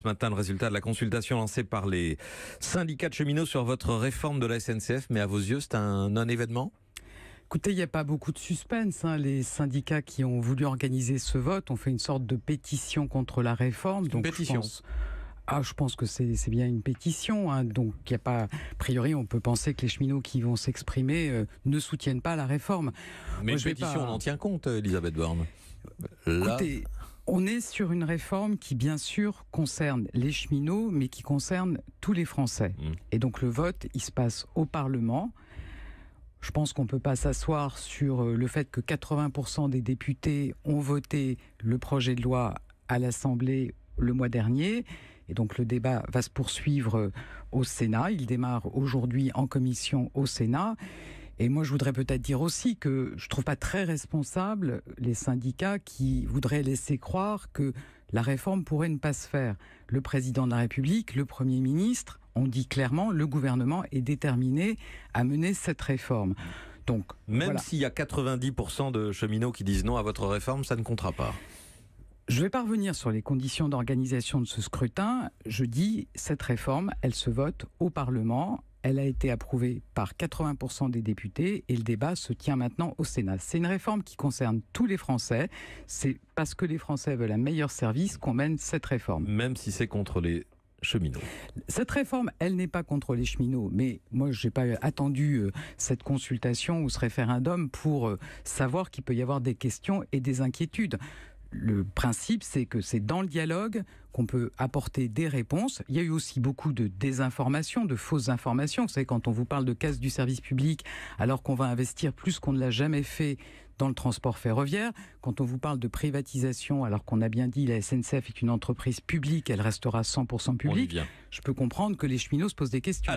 Ce matin, le résultat de la consultation lancée par les syndicats de cheminots sur votre réforme de la SNCF, mais à vos yeux, c'est un non-événement ? Écoutez, il n'y a pas beaucoup de suspense. Les syndicats qui ont voulu organiser ce vote ont fait une sorte de pétition contre la réforme. Une pétition. Je pense que c'est bien une pétition. Donc, il n'y a pas. A priori, on peut penser que les cheminots qui vont s'exprimer ne soutiennent pas la réforme. Mais une pétition, on en tient compte, Elisabeth Borne. Écoutez, on est sur une réforme qui, bien sûr, concerne les cheminots, mais qui concerne tous les Français. Et donc, le vote, il se passe au Parlement. Je pense qu'on ne peut pas s'asseoir sur le fait que 80% des députés ont voté le projet de loi à l'Assemblée le mois dernier. Et donc le débat va se poursuivre au Sénat. Il démarre aujourd'hui en commission au Sénat. Et moi, je voudrais peut-être dire aussi que je ne trouve pas très responsable les syndicats qui voudraient laisser croire que la réforme pourrait ne pas se faire. Le président de la République, le Premier ministre, ont dit clairement le gouvernement est déterminé à mener cette réforme. Donc, même voilà. S'il y a 90% de cheminots qui disent non à votre réforme, ça ne comptera pas. Je ne vais pas revenir sur les conditions d'organisation de ce scrutin. Je dis, cette réforme, elle se vote au Parlement. Elle a été approuvée par 80% des députés et le débat se tient maintenant au Sénat. C'est une réforme qui concerne tous les Français. C'est parce que les Français veulent un meilleur service qu'on mène cette réforme. Même si c'est contre les cheminots. Cette réforme, elle n'est pas contre les cheminots, mais moi, je n'ai pas attendu cette consultation ou ce référendum pour savoir qu'il peut y avoir des questions et des inquiétudes. Le principe, c'est que c'est dans le dialogue qu'on peut apporter des réponses. Il y a eu aussi beaucoup de désinformation, de fausses informations. Vous savez, quand on vous parle de casse du service public, alors qu'on va investir plus qu'on ne l'a jamais fait dans le transport ferroviaire, quand on vous parle de privatisation, alors qu'on a bien dit la SNCF est une entreprise publique, elle restera 100% publique, je peux comprendre que les cheminots se posent des questions.